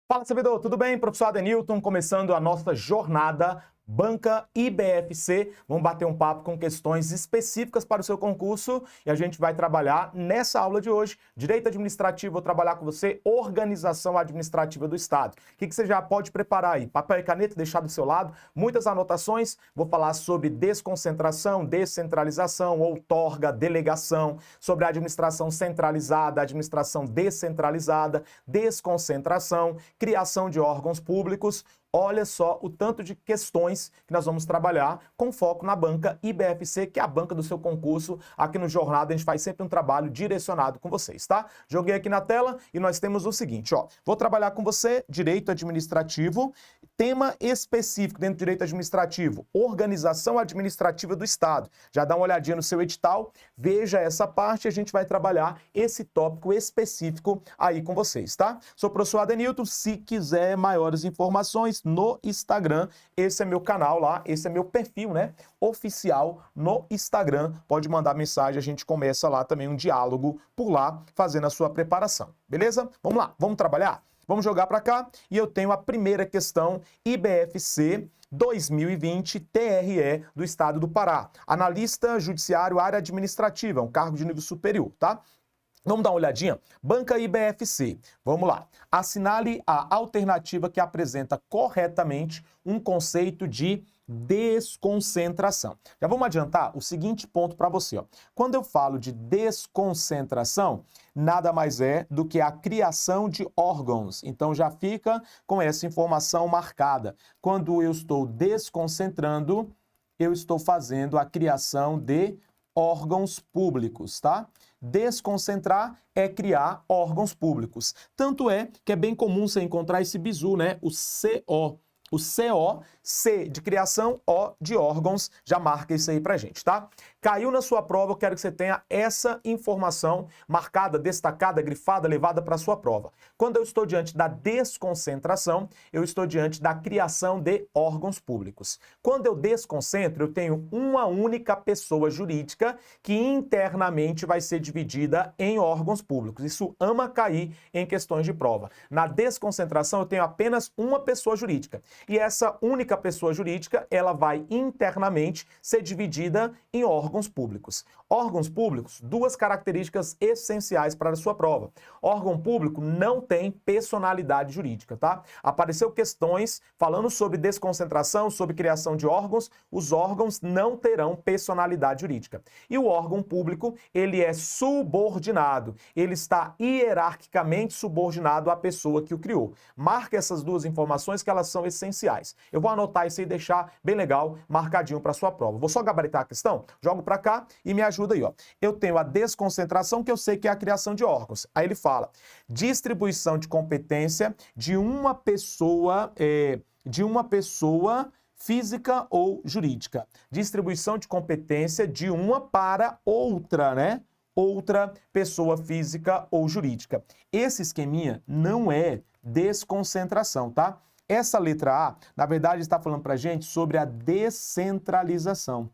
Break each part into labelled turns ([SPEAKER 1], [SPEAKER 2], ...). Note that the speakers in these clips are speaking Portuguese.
[SPEAKER 1] Fala, sabedor, tudo bem? Professor Adenilton, começando a nossa jornada Banca IBFC. Vamos bater um papo com questões específicas para o seu concurso e a gente vai trabalhar nessa aula de hoje. Direito administrativo, vou trabalhar com você, organização administrativa do Estado. O que você já pode preparar aí? Papel e caneta, deixar do seu lado, muitas anotações. Vou falar sobre desconcentração, descentralização, outorga, delegação, sobre a administração centralizada, administração descentralizada, desconcentração, criação de órgãos públicos. Olha só o tanto de questões que nós vamos trabalhar com foco na banca IBFC, que é a banca do seu concurso. Aqui no Jornada a gente faz sempre um trabalho direcionado com vocês, tá? Joguei aqui na tela e nós temos o seguinte, ó. Vou trabalhar com você, direito administrativo, tema específico dentro do direito administrativo, organização administrativa do Estado. Já dá uma olhadinha no seu edital, veja essa parte e a gente vai trabalhar esse tópico específico aí com vocês, tá? Sou o professor Adenilton, se quiser maiores informações, no Instagram, esse é meu canal lá, esse é meu perfil, né, oficial no Instagram, pode mandar mensagem, a gente começa lá também um diálogo por lá, fazendo a sua preparação, beleza? Vamos lá, vamos trabalhar? Vamos jogar para cá e eu tenho a primeira questão, IBFC 2020 TRE do Estado do Pará, analista judiciário área administrativa, um cargo de nível superior, tá? Vamos dar uma olhadinha? Banca IBFC. Vamos lá. Assinale a alternativa que apresenta corretamente um conceito de desconcentração. Já vamos adiantar o seguinte ponto para você, ó. Quando eu falo de desconcentração, nada mais é do que a criação de órgãos. Então já fica com essa informação marcada. Quando eu estou desconcentrando, eu estou fazendo a criação de órgãos públicos, tá? Desconcentrar é criar órgãos públicos. Tanto é que é bem comum você encontrar esse bizu, né? O CO. O CO, C de criação, O de órgãos, já marca isso aí pra gente, tá? Caiu na sua prova, eu quero que você tenha essa informação marcada, destacada, grifada, levada para a sua prova. Quando eu estou diante da desconcentração, eu estou diante da criação de órgãos públicos. Quando eu desconcentro, eu tenho uma única pessoa jurídica que internamente vai ser dividida em órgãos públicos. Isso ama cair em questões de prova. Na desconcentração, eu tenho apenas uma pessoa jurídica. E essa única pessoa jurídica, ela vai internamente ser dividida em órgãos públicos. Órgãos públicos, duas características essenciais para a sua prova. Órgão público não tem personalidade jurídica, tá? Apareceu questões falando sobre desconcentração, sobre criação de órgãos, os órgãos não terão personalidade jurídica. E o órgão público, ele é subordinado, ele está hierarquicamente subordinado à pessoa que o criou. Marca essas duas informações que elas são essenciais. Eu vou anotar isso e deixar bem legal, marcadinho para sua prova. Vou só gabaritar a questão, jogo para cá e me ajuda aí, ó. Eu tenho a desconcentração, que eu sei que é a criação de órgãos. Aí ele fala, distribuição de competência de uma pessoa física ou jurídica. Distribuição de competência de uma para outra, né? Outra pessoa física ou jurídica. Esse esqueminha não é desconcentração, tá? Essa letra A, na verdade, está falando para a gente sobre a descentralização.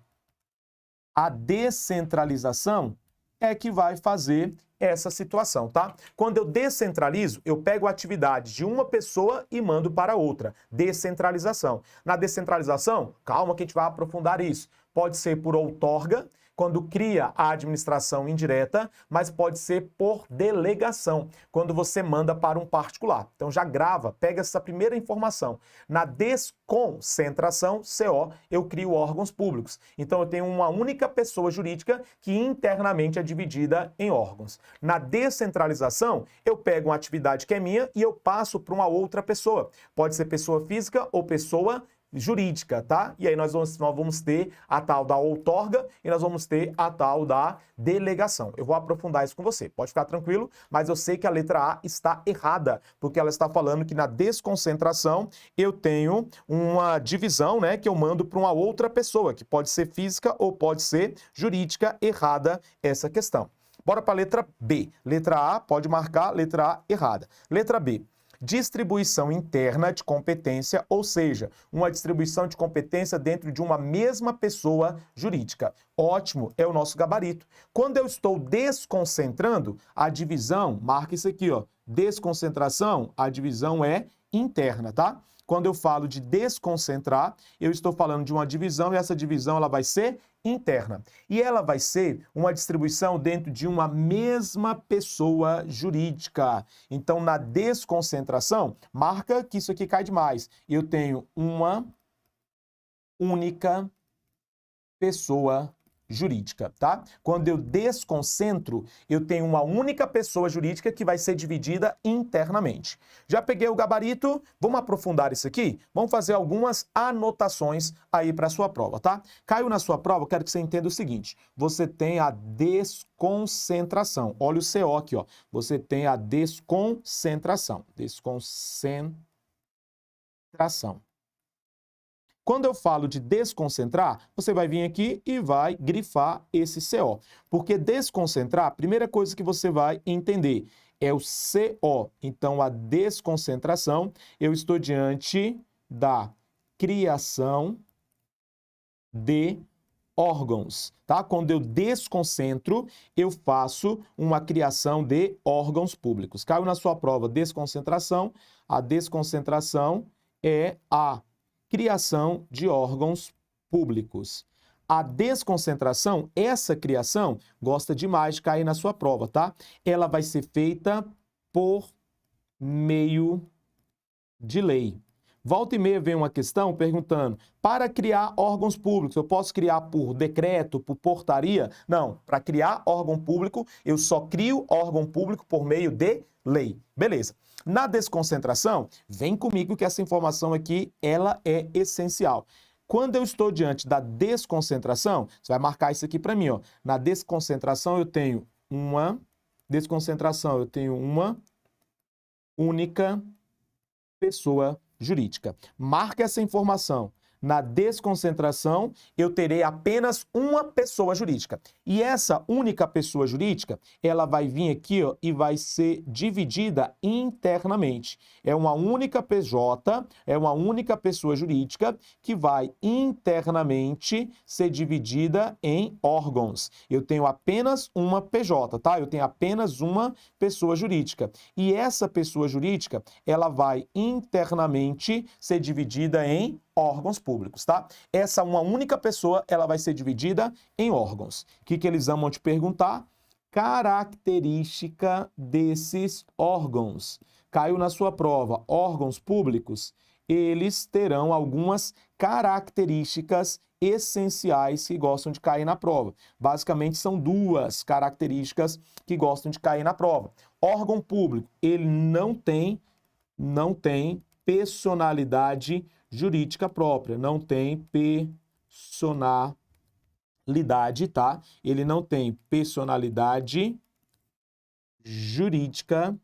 [SPEAKER 1] A descentralização é que vai fazer essa situação, tá? Quando eu descentralizo, eu pego a atividade de uma pessoa e mando para outra. Descentralização. Na descentralização, calma que a gente vai aprofundar isso. Pode ser por outorga, quando cria a administração indireta, mas pode ser por delegação, quando você manda para um particular. Então já grava, pega essa primeira informação. Na desconcentração, CO, eu crio órgãos públicos. Então eu tenho uma única pessoa jurídica que internamente é dividida em órgãos. Na descentralização, eu pego uma atividade que é minha e eu passo para uma outra pessoa. Pode ser pessoa física ou pessoa jurídica, tá? E aí nós vamos ter a tal da outorga e nós vamos ter a tal da delegação. Eu vou aprofundar isso com você, pode ficar tranquilo, mas eu sei que a letra A está errada, porque ela está falando que na desconcentração eu tenho uma divisão, né, que eu mando para uma outra pessoa, que pode ser física ou pode ser jurídica. Errada essa questão. Bora para a letra B. Letra A, pode marcar, letra A errada. Letra B. Distribuição interna de competência, ou seja, uma distribuição de competência dentro de uma mesma pessoa jurídica. Ótimo, é o nosso gabarito. Quando eu estou desconcentrando, a divisão, marca isso aqui, ó, desconcentração, a divisão é interna, tá? Quando eu falo de desconcentrar, eu estou falando de uma divisão e essa divisão ela vai ser interna. E ela vai ser uma distribuição dentro de uma mesma pessoa jurídica. Então, na desconcentração, marca que isso aqui cai demais. Eu tenho uma única pessoa jurídica, tá? Quando eu desconcentro, eu tenho uma única pessoa jurídica que vai ser dividida internamente. Já peguei o gabarito, vamos aprofundar isso aqui? Vamos fazer algumas anotações aí para a sua prova, tá? Caiu na sua prova, eu quero que você entenda o seguinte, você tem a desconcentração. Olha o CO aqui, ó. Você tem a desconcentração. Desconcentração. Quando eu falo de desconcentrar, você vai vir aqui e vai grifar esse CO. Porque desconcentrar, a primeira coisa que você vai entender é o CO. Então, a desconcentração, eu estou diante da criação de órgãos, tá? Quando eu desconcentro, eu faço uma criação de órgãos públicos. Caiu na sua prova desconcentração, a desconcentração é a criação de órgãos públicos. A desconcentração, essa criação, gosta demais de cair na sua prova, tá? Ela vai ser feita por meio de lei. Volta e meia vem uma questão perguntando, para criar órgãos públicos, eu posso criar por decreto, por portaria? Não, para criar órgão público, eu só crio órgão público por meio de lei. Beleza. Na desconcentração, vem comigo que essa informação aqui, ela é essencial. Quando eu estou diante da desconcentração, você vai marcar isso aqui para mim, ó. Na desconcentração eu tenho uma única pessoa jurídica. Marca essa informação. Na desconcentração, eu terei apenas uma pessoa jurídica. E essa única pessoa jurídica, ela vai vir aqui, ó, e vai ser dividida internamente. É uma única PJ, é uma única pessoa jurídica que vai internamente ser dividida em órgãos. Eu tenho apenas uma PJ, tá? Eu tenho apenas uma pessoa jurídica. E essa pessoa jurídica, ela vai internamente ser dividida em órgãos públicos, tá? Essa uma única pessoa, ela vai ser dividida em órgãos. O que eles amam te perguntar? Característica desses órgãos. Caiu na sua prova, órgãos públicos, eles terão algumas características essenciais que gostam de cair na prova. Basicamente, são duas características que gostam de cair na prova. Órgão público, ele não tem personalidade jurídica própria, não tem personalidade, tá? Ele não tem personalidade jurídica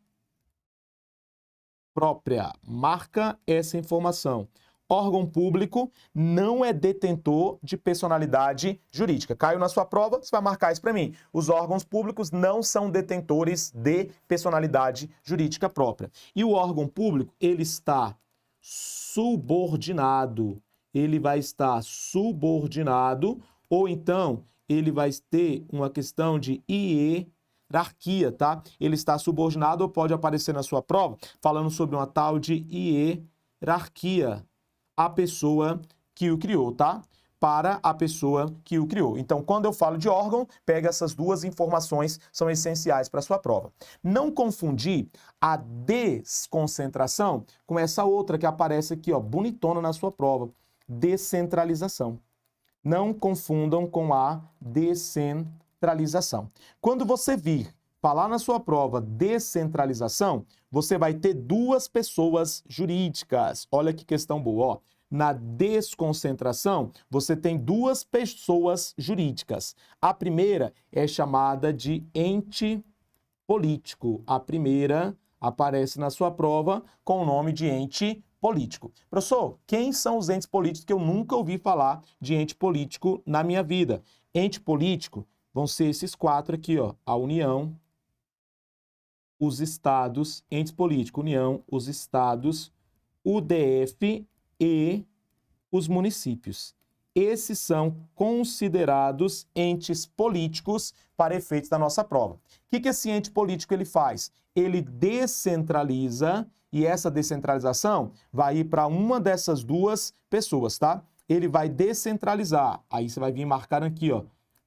[SPEAKER 1] própria. Marca essa informação. Órgão público não é detentor de personalidade jurídica. Caiu na sua prova, você vai marcar isso para mim. Os órgãos públicos não são detentores de personalidade jurídica própria. E o órgão público, ele está subordinado. Ele vai estar subordinado ou então ele vai ter uma questão de hierarquia, tá? Ele está subordinado ou pode aparecer na sua prova falando sobre uma tal de hierarquia. A pessoa que o criou, tá? Para a pessoa que o criou. Então, quando eu falo de órgão, pega essas duas informações, são essenciais para a sua prova. Não confundir a desconcentração com essa outra que aparece aqui, ó, bonitona na sua prova, descentralização. Não confundam com a descentralização. Quando você vir falar na sua prova descentralização, você vai ter duas pessoas jurídicas. Olha que questão boa, ó. Na desconcentração, você tem duas pessoas jurídicas. A primeira é chamada de ente político. A primeira aparece na sua prova com o nome de ente político. Professor, quem são os entes políticos que eu nunca ouvi falar de ente político na minha vida? Ente político vão ser esses quatro aqui, ó. A União, os estados, entes políticos, União, os estados, o DF e os municípios. esses são considerados entes políticos para efeitos da nossa prova. O que esse ente político ele faz? Ele descentraliza, e essa descentralização vai ir para uma dessas duas pessoas, tá? Ele vai descentralizar, aí você vai vir marcar aqui, ó.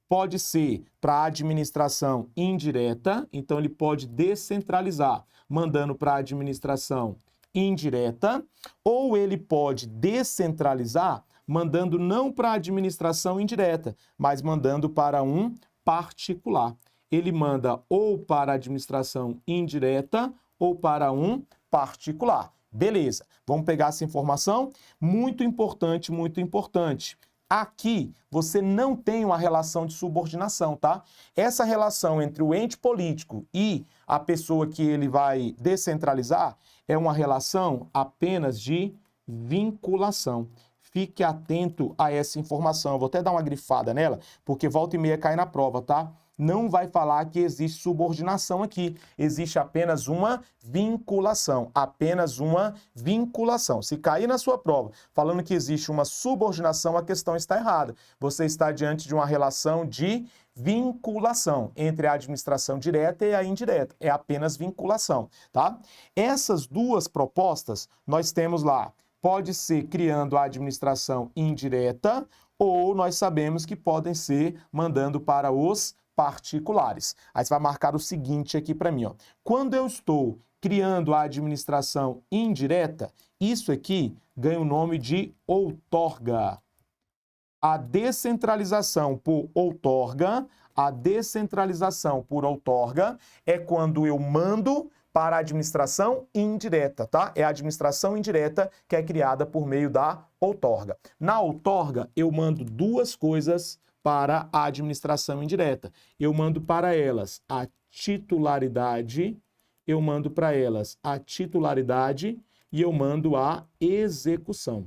[SPEAKER 1] Pode ser para a administração indireta, então ele pode descentralizar, mandando para a administração indireta, ou ele pode descentralizar, mandando não para a administração indireta, mas mandando para um particular. Ele manda ou para a administração indireta ou para um particular. Beleza, vamos pegar essa informação? Muito importante, muito importante. Aqui, você não tem uma relação de subordinação, tá? Essa relação entre o ente político e a pessoa que ele vai descentralizar é uma relação apenas de vinculação. Fique atento a essa informação. Eu vou até dar uma grifada nela, porque volta e meia cai na prova, tá? Não vai falar que existe subordinação aqui. Existe apenas uma vinculação. Apenas uma vinculação. Se cair na sua prova falando que existe uma subordinação, a questão está errada. Você está diante de uma relação de vinculação entre a administração direta e a indireta. É apenas vinculação, tá? Essas duas propostas nós temos lá. Pode ser criando a administração indireta ou nós sabemos que podem ser mandando para os particulares. Aí você vai marcar o seguinte aqui para mim, ó. Quando eu estou criando a administração indireta, isso aqui ganha o nome de outorga. A descentralização por outorga, é quando eu mando para a administração indireta, tá? É a administração indireta que é criada por meio da outorga. Na outorga, eu mando duas coisas para a administração indireta. Eu mando para elas a titularidade, e eu mando a execução.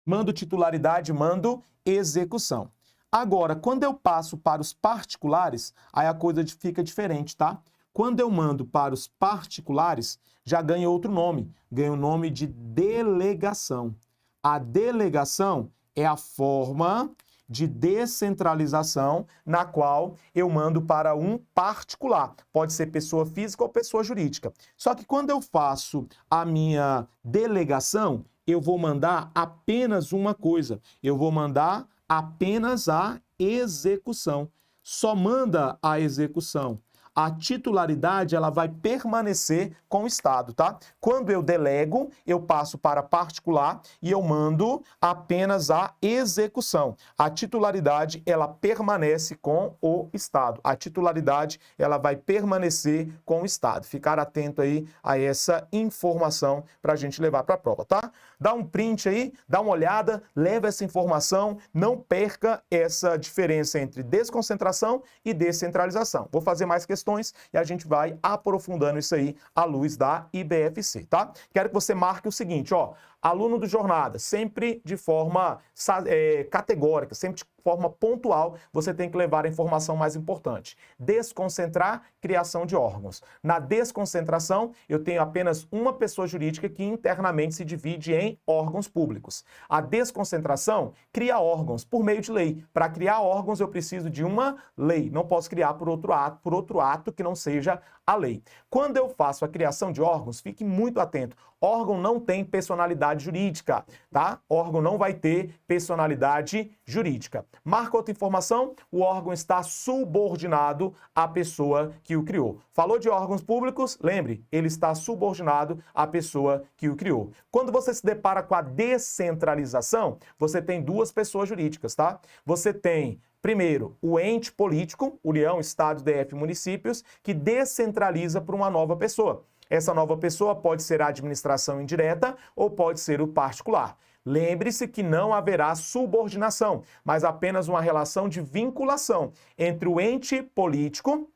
[SPEAKER 1] Mando titularidade, mando execução. Agora, quando eu passo para os particulares, aí a coisa fica diferente, tá? Quando eu mando para os particulares, já ganha outro nome. Ganha o nome de delegação. A delegação é a forma de descentralização na qual eu mando para um particular. Pode ser pessoa física ou pessoa jurídica. Só que quando eu faço a minha delegação, eu vou mandar apenas uma coisa. Eu vou mandar apenas a execução. Só manda a execução. A titularidade, ela vai permanecer com o Estado, tá? Quando eu delego, eu passo para particular e eu mando apenas a execução. A titularidade, ela permanece com o Estado. A titularidade, ela vai permanecer com o Estado. Ficar atento aí a essa informação para a gente levar para a prova, tá? Dá um print aí, dá uma olhada, leva essa informação, não perca essa diferença entre desconcentração e descentralização. Vou fazer mais questões e a gente vai aprofundando isso aí à luz da IBFC, tá? Quero que você marque o seguinte, ó, aluno do Jornada, sempre de forma categórica, sempre de forma pontual, você tem que levar a informação mais importante. Desconcentrar, criação de órgãos. Na desconcentração, eu tenho apenas uma pessoa jurídica que internamente se divide em órgãos públicos. A desconcentração cria órgãos por meio de lei. Para criar órgãos, eu preciso de uma lei. Não posso criar por outro ato que não seja a lei. Quando eu faço a criação de órgãos, fique muito atento. Órgão não tem personalidade jurídica, tá? Órgão não vai ter personalidade jurídica. Marca outra informação, o órgão está subordinado à pessoa que o criou. Falou de órgãos públicos? Lembre, ele está subordinado à pessoa que o criou. Quando você se depara com a descentralização, você tem duas pessoas jurídicas, tá? Você tem primeiro, o ente político, União, Estado, DF, municípios, que descentraliza para uma nova pessoa. Essa nova pessoa pode ser a administração indireta ou pode ser o particular. Lembre-se que não haverá subordinação, mas apenas uma relação de vinculação entre o ente político,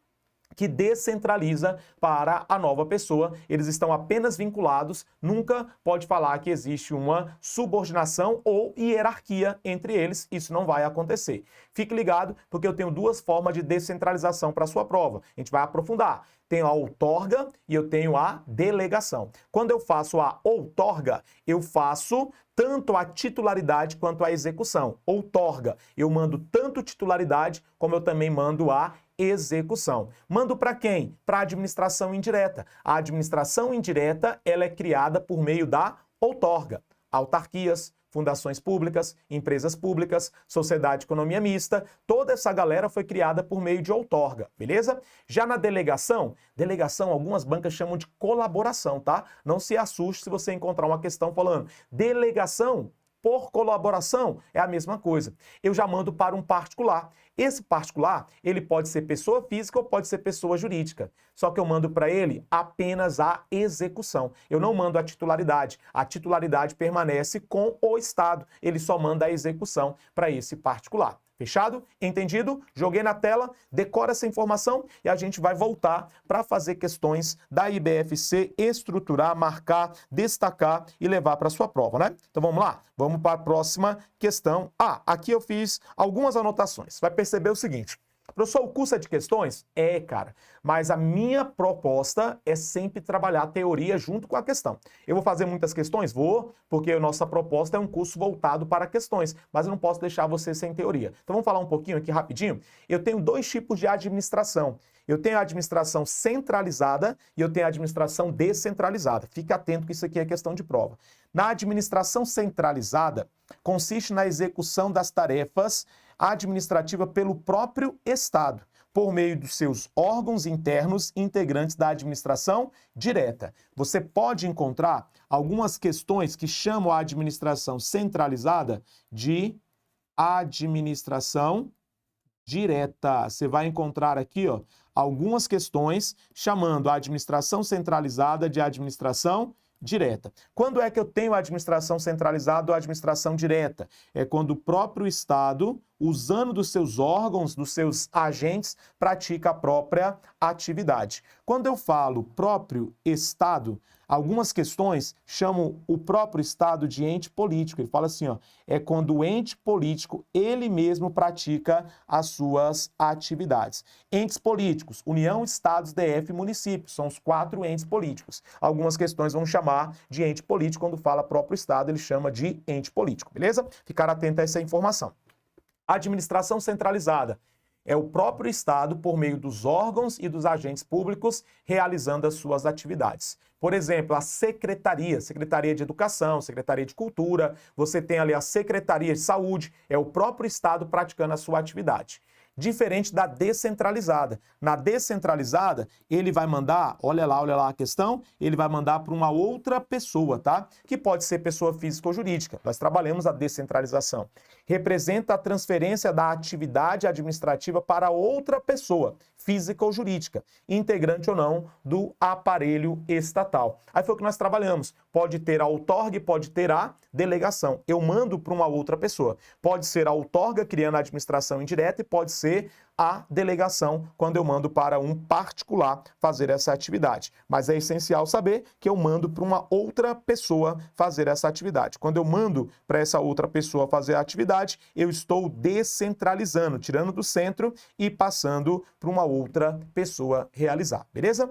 [SPEAKER 1] que descentraliza para a nova pessoa. Eles estão apenas vinculados, nunca pode falar que existe uma subordinação ou hierarquia entre eles, isso não vai acontecer. Fique ligado, porque eu tenho duas formas de descentralização para a sua prova. A gente vai aprofundar. Tenho a outorga e eu tenho a delegação. Quando eu faço a outorga, eu faço tanto a titularidade quanto a execução. Outorga, eu mando tanto titularidade como eu também mando a execução. Mando para quem? Para a administração indireta. A administração indireta, ela é criada por meio da outorga. Autarquias, fundações públicas, empresas públicas, sociedade de economia mista, toda essa galera foi criada por meio de outorga, beleza? Já na delegação, algumas bancas chamam de colaboração, tá? Não se assuste se você encontrar uma questão falando delegação por colaboração, é a mesma coisa. Eu já mando para um particular. Esse particular, ele pode ser pessoa física ou pode ser pessoa jurídica. Só que eu mando para ele apenas a execução. Eu não mando a titularidade. A titularidade permanece com o Estado. Ele só manda a execução para esse particular. Fechado? Entendido? Joguei na tela, decora essa informação e a gente vai voltar para fazer questões da IBFC, estruturar, marcar, destacar e levar para a sua prova, né? Então vamos lá? Vamos para a próxima questão. Aqui eu fiz algumas anotações. Você vai perceber o seguinte. Professor, o curso é de questões? É, cara. Mas a minha proposta é sempre trabalhar a teoria junto com a questão. Eu vou fazer muitas questões? Vou, porque a nossa proposta é um curso voltado para questões, mas eu não posso deixar você sem teoria. Então vamos falar um pouquinho aqui rapidinho? Eu tenho dois tipos de administração. Eu tenho a administração centralizada e eu tenho a administração descentralizada. Fique atento que isso aqui é questão de prova. Na administração centralizada, consiste na execução das tarefas administrativa pelo próprio Estado, por meio dos seus órgãos internos integrantes da administração direta. Você pode encontrar algumas questões que chamam a administração centralizada de administração direta. Você vai encontrar aqui, algumas questões chamando a administração centralizada de administração direta. Quando é que eu tenho a administração centralizada ou a administração direta? É quando o próprio Estado, usando dos seus órgãos, dos seus agentes, pratica a própria atividade. Quando eu falo próprio Estado, algumas questões chamam o próprio Estado de ente político. Ele fala assim, é quando o ente político, ele mesmo pratica as suas atividades. Entes políticos, União, Estados, DF e municípios, são os 4 entes políticos. Algumas questões vão chamar de ente político, quando fala próprio Estado, ele chama de ente político, beleza? Ficar atento a essa informação. Administração centralizada é o próprio Estado, por meio dos órgãos e dos agentes públicos, realizando as suas atividades. Por exemplo, a Secretaria de Educação, Secretaria de Cultura, você tem ali a Secretaria de Saúde, é o próprio Estado praticando a sua atividade. Diferente da descentralizada. Na descentralizada, ele vai mandar, olha lá a questão, ele vai mandar para uma outra pessoa, tá? Que pode ser pessoa física ou jurídica. Nós trabalhamos a descentralização. Representa a transferência da atividade administrativa para outra pessoa, física ou jurídica, integrante ou não do aparelho estatal. Aí foi o que nós trabalhamos. Pode ter a outorga e pode ter a delegação. Eu mando para uma outra pessoa. Pode ser a outorga criando a administração indireta e pode ser a delegação quando eu mando para um particular fazer essa atividade. Mas é essencial saber que eu mando para uma outra pessoa fazer essa atividade. Quando eu mando para essa outra pessoa fazer a atividade, eu estou descentralizando, tirando do centro e passando para uma outra pessoa realizar. Beleza?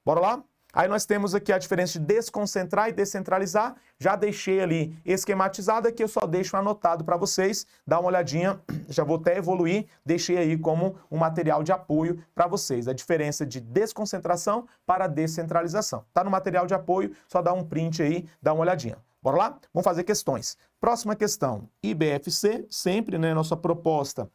[SPEAKER 1] Bora lá? Aí nós temos aqui a diferença de desconcentrar e descentralizar. Já deixei ali esquematizado, aqui eu só deixo anotado para vocês. Dá uma olhadinha, já vou até evoluir. Deixei aí como um material de apoio para vocês. A diferença de desconcentração para descentralização. Tá no material de apoio, só dá um print aí, dá uma olhadinha. Bora lá? Vamos fazer questões. Próxima questão, IBFC, sempre, né, nossa proposta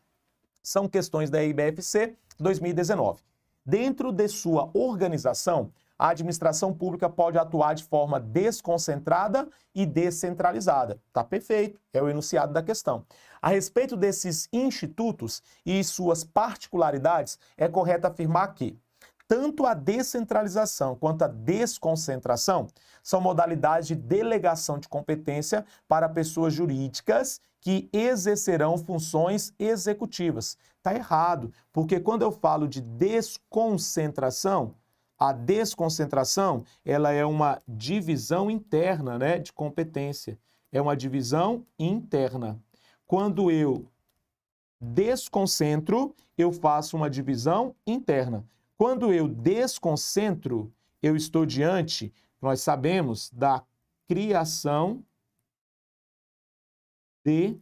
[SPEAKER 1] são questões da IBFC 2019. Dentro de sua organização, a administração pública pode atuar de forma desconcentrada e descentralizada. Tá perfeito, é o enunciado da questão. A respeito desses institutos e suas particularidades, é correto afirmar que tanto a descentralização quanto a desconcentração são modalidades de delegação de competência para pessoas jurídicas que exercerão funções executivas. Tá errado, porque quando eu falo de desconcentração, a desconcentração, ela é uma divisão interna, né, de competência. É uma divisão interna. Quando eu desconcentro, eu faço uma divisão interna. Quando eu desconcentro, eu estou diante, nós sabemos, da criação de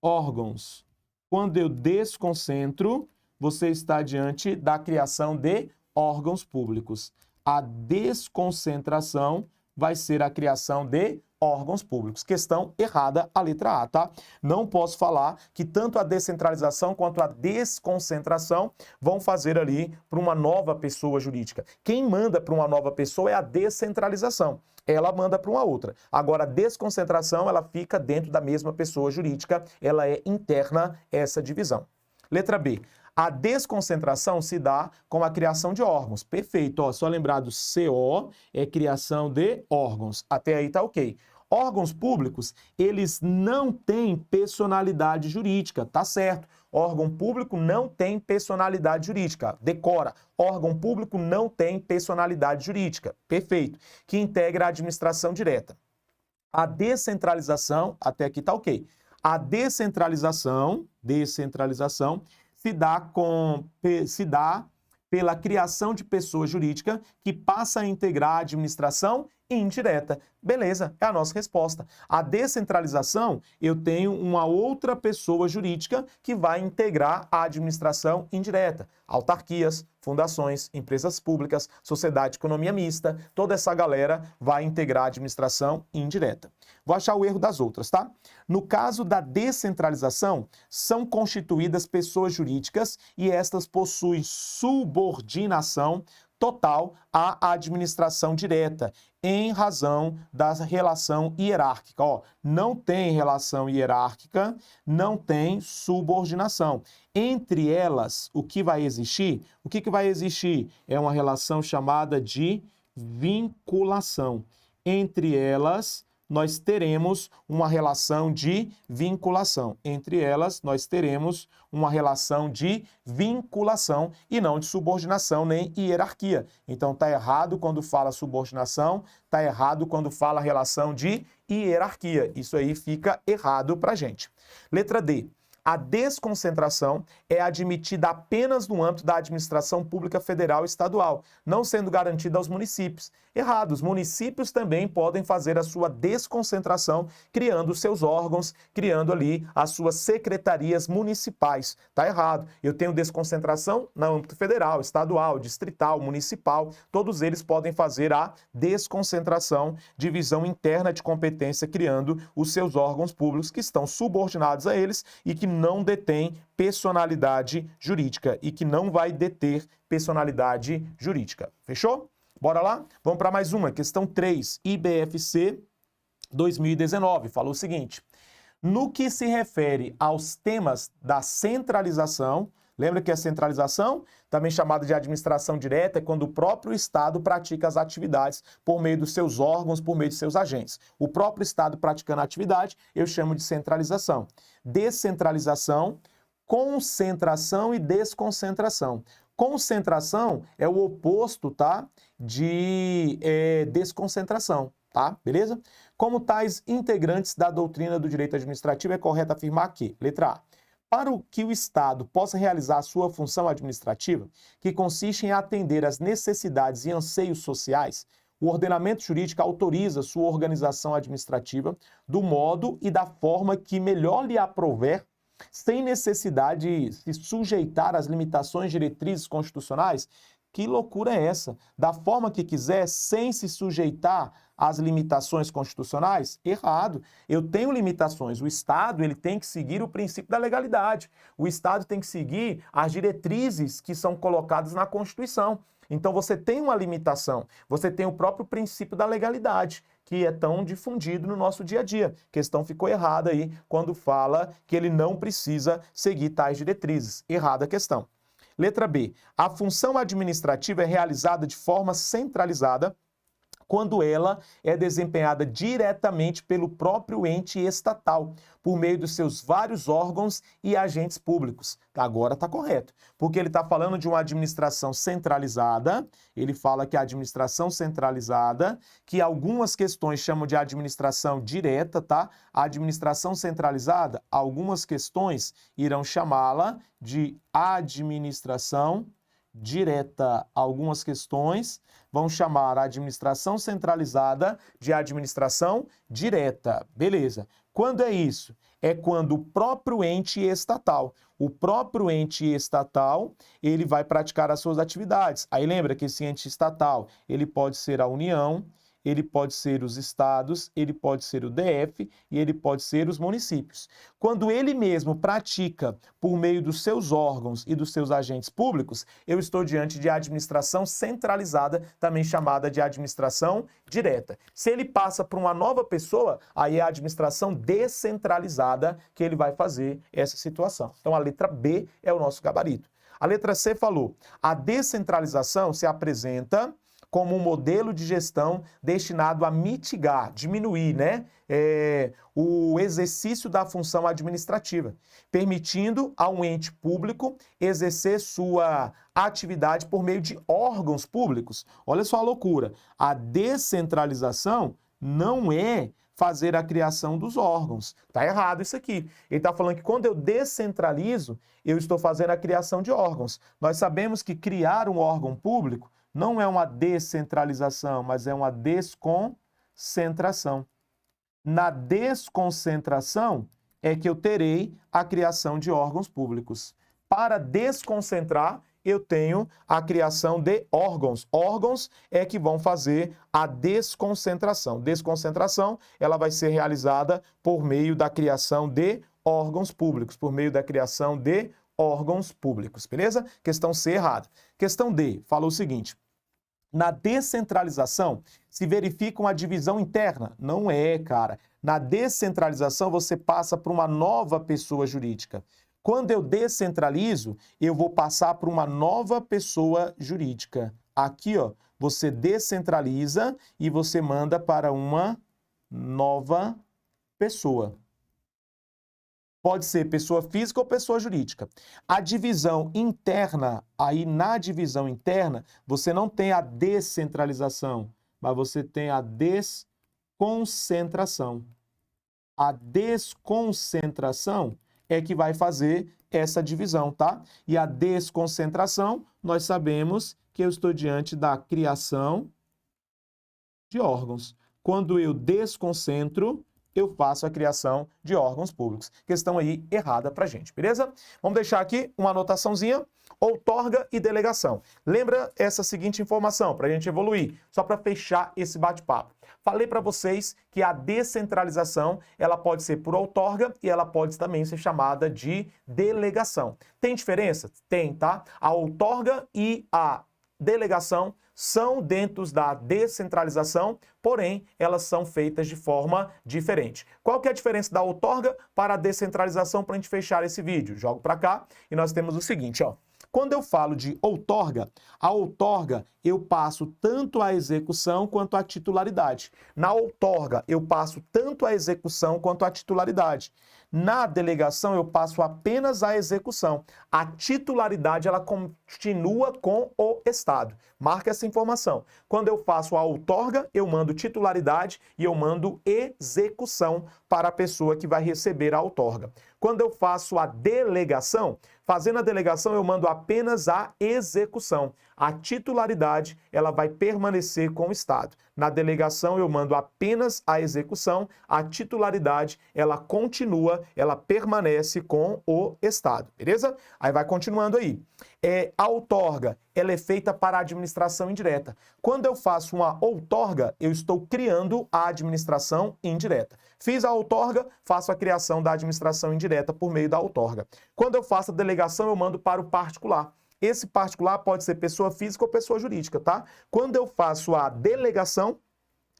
[SPEAKER 1] órgãos. Quando eu desconcentro, você está diante da criação de órgãos públicos. A desconcentração vai ser a criação de órgãos públicos. Questão errada, a letra A, tá? Não posso falar que tanto a descentralização quanto a desconcentração vão fazer ali para uma nova pessoa jurídica. Quem manda para uma nova pessoa é a descentralização. Ela manda para uma outra. Agora, a desconcentração, ela fica dentro da mesma pessoa jurídica, ela é interna essa divisão. Letra B. A desconcentração se dá com a criação de órgãos. Perfeito, ó, só lembrar do CO é criação de órgãos. Até aí tá ok. Órgãos públicos, eles não têm personalidade jurídica, tá certo? Órgão público não tem personalidade jurídica. Decora. Órgão público não tem personalidade jurídica. Perfeito. Que integra a administração direta. A descentralização, até aqui tá ok. A descentralização se dá pela criação de pessoa jurídica que passa a integrar a administração indireta. Beleza, é a nossa resposta. A descentralização, eu tenho uma outra pessoa jurídica que vai integrar a administração indireta. Autarquias, fundações, empresas públicas, sociedade de economia mista, toda essa galera vai integrar a administração indireta. Vou achar o erro das outras, tá? No caso da descentralização, são constituídas pessoas jurídicas e estas possuem subordinação total à administração direta, em razão da relação hierárquica. Ó, não tem relação hierárquica, não tem subordinação. Entre elas, o que vai existir? O que vai existir? É uma relação chamada de vinculação. Entre elas, nós teremos uma relação de vinculação. Entre elas, nós teremos uma relação de vinculação e não de subordinação nem hierarquia. Então, está errado quando fala subordinação, está errado quando fala relação de hierarquia. Isso aí fica errado para a gente. Letra D. A desconcentração é admitida apenas no âmbito da administração pública federal e estadual, não sendo garantida aos municípios. Errado, os municípios também podem fazer a sua desconcentração, criando seus órgãos, criando ali as suas secretarias municipais. Tá errado. Eu tenho desconcentração no âmbito federal, estadual, distrital, municipal. Todos eles podem fazer a desconcentração, divisão interna de competência, criando os seus órgãos públicos que estão subordinados a eles e que não detém personalidade jurídica e que não vai deter personalidade jurídica. Fechou? Bora lá? Vamos para mais uma. Questão 3, IBFC 2019. Falou o seguinte: no que se refere aos temas da centralização, lembra que a centralização, também chamada de administração direta, é quando o próprio Estado pratica as atividades por meio dos seus órgãos, por meio de seus agentes. O próprio Estado praticando a atividade, eu chamo de centralização. Descentralização, concentração e desconcentração. Concentração é o oposto, tá, de desconcentração, tá? Beleza? Como tais integrantes da doutrina do direito administrativo, é correto afirmar que, letra A, para que o Estado possa realizar a sua função administrativa, que consiste em atender às necessidades e anseios sociais, o ordenamento jurídico autoriza sua organização administrativa do modo e da forma que melhor lhe aprouver, sem necessidade de se sujeitar às limitações diretrizes constitucionais. Que loucura é essa? Da forma que quiser, sem se sujeitar às limitações constitucionais? Errado. Eu tenho limitações. O Estado ele tem que seguir o princípio da legalidade. O Estado tem que seguir as diretrizes que são colocadas na Constituição. Então você tem uma limitação. Você tem o próprio princípio da legalidade, que é tão difundido no nosso dia a dia. A questão ficou errada aí quando fala que ele não precisa seguir tais diretrizes. Errada a questão. Letra B. A função administrativa é realizada de forma centralizada quando ela é desempenhada diretamente pelo próprio ente estatal, por meio dos seus vários órgãos e agentes públicos. Agora está correto, porque ele está falando de uma administração centralizada, ele fala que a administração centralizada, que algumas questões chamam de administração direta, tá? A administração centralizada, algumas questões irão chamá-la de administração direta. Algumas questões vão chamar a administração centralizada de administração direta. Beleza. Quando é isso? É quando o próprio ente estatal, ele vai praticar as suas atividades. Aí lembra que esse ente estatal, ele pode ser a União, ele pode ser os estados, ele pode ser o DF e ele pode ser os municípios. Quando ele mesmo pratica por meio dos seus órgãos e dos seus agentes públicos, eu estou diante de administração centralizada, também chamada de administração direta. Se ele passa para uma nova pessoa, aí é a administração descentralizada que ele vai fazer essa situação. Então a letra B é o nosso gabarito. A letra C falou: a descentralização se apresenta como um modelo de gestão destinado a mitigar, diminuir, o exercício da função administrativa, permitindo a um ente público exercer sua atividade por meio de órgãos públicos. Olha só a loucura. A descentralização não é fazer a criação dos órgãos. Tá errado isso aqui. Ele está falando que quando eu descentralizo, eu estou fazendo a criação de órgãos. Nós sabemos que criar um órgão público não é uma descentralização, mas é uma desconcentração. Na desconcentração é que eu terei a criação de órgãos públicos. Para desconcentrar, eu tenho a criação de órgãos. Órgãos é que vão fazer a desconcentração. Desconcentração, ela vai ser realizada por meio da criação de órgãos públicos, beleza? Questão C errada. Questão D, falou o seguinte: na descentralização se verifica uma divisão interna. Não é, cara. Na descentralização você passa para uma nova pessoa jurídica. Quando eu descentralizo, eu vou passar para uma nova pessoa jurídica. Aqui, ó, você descentraliza e você manda para uma nova pessoa. Pode ser pessoa física ou pessoa jurídica. A divisão interna, aí na divisão interna, você não tem a descentralização, mas você tem a desconcentração. A desconcentração é que vai fazer essa divisão, tá? E a desconcentração, nós sabemos que eu estou diante da criação de órgãos. Quando eu desconcentro, eu faço a criação de órgãos públicos. Questão aí errada pra gente, beleza? Vamos deixar aqui uma anotaçãozinha: outorga e delegação. Lembra essa seguinte informação para a gente evoluir, só para fechar esse bate-papo. Falei para vocês que a descentralização, ela pode ser por outorga e ela pode também ser chamada de delegação. Tem diferença? Tem, tá? A outorga e a delegação são dentro da descentralização, porém, elas são feitas de forma diferente. Qual que é a diferença da outorga para a descentralização para a gente fechar esse vídeo? Jogo para cá e nós temos o seguinte, ó. Quando eu falo de outorga, a outorga eu passo tanto a execução quanto a titularidade. Na outorga eu passo tanto a execução quanto a titularidade. Na delegação eu passo apenas a execução. A titularidade ela continua com o Estado. Marca essa informação. Quando eu faço a outorga, eu mando titularidade e eu mando execução para a pessoa que vai receber a outorga. Quando eu faço a delegação, fazendo a delegação eu mando apenas a execução. A titularidade ela vai permanecer com o Estado. Na delegação eu mando apenas a execução, a titularidade ela continua, ela permanece com o Estado, beleza? Aí vai continuando aí. A outorga, ela é feita para a administração indireta. Quando eu faço uma outorga, eu estou criando a administração indireta. Fiz a outorga, faço a criação da administração indireta por meio da outorga. Quando eu faço a delegação, eu mando para o particular. Esse particular pode ser pessoa física ou pessoa jurídica, tá? Quando eu faço a delegação,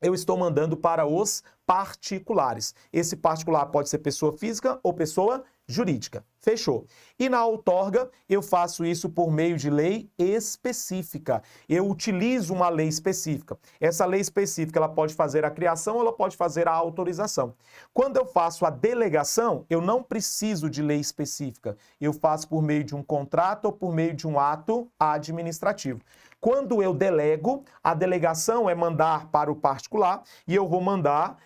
[SPEAKER 1] eu estou mandando para os particulares. Esse particular pode ser pessoa física ou pessoa jurídica. Fechou. E na outorga, eu faço isso por meio de lei específica. Eu utilizo uma lei específica. Essa lei específica, ela pode fazer a criação ou ela pode fazer a autorização. Quando eu faço a delegação, eu não preciso de lei específica. Eu faço por meio de um contrato ou por meio de um ato administrativo. Quando eu delego, a delegação é mandar para o particular e eu vou mandar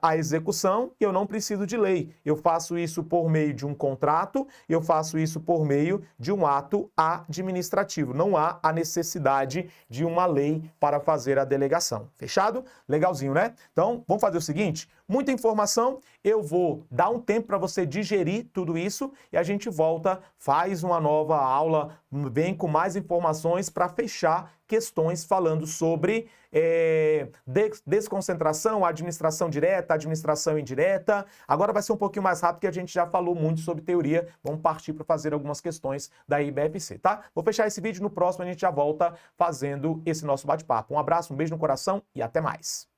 [SPEAKER 1] a execução e eu não preciso de lei. Eu faço isso por meio de um contrato, eu faço isso por meio de um ato administrativo. Não há a necessidade de uma lei para fazer a delegação. Fechado? Legalzinho, né? Então, vamos fazer o seguinte, muita informação, eu vou dar um tempo para você digerir tudo isso e a gente volta, faz uma nova aula, vem com mais informações para fechar questões falando sobre desconcentração, administração direta, administração indireta. Agora vai ser um pouquinho mais rápido que a gente já falou muito sobre teoria. Vamos partir para fazer algumas questões da IBFC, tá? Vou fechar esse vídeo, no próximo a gente já volta fazendo esse nosso bate-papo. Um abraço, um beijo no coração e até mais.